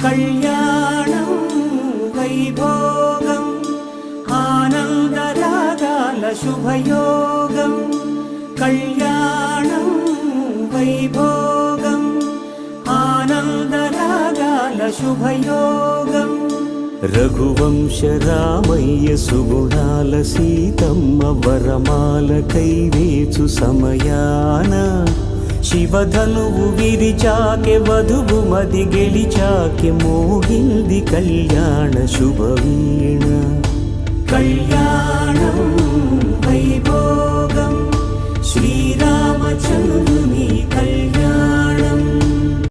కళ్యాణం వైభోగం ఆనందరాగాల శుభయోగం కళ్యాణం వైభోగం ఆనందరాగాల శుభయోగం రఘువంశ రామయ్య సుగుణాల సీతమ్మ వరమాల కైవేచు సమయాన శివధనువు విరిచాకె వధువు మది గెలిచాకె మోగింది కళ్యాణ శుభవీణ కళ్యాణం వైభోగం శ్రీరామచంద్ర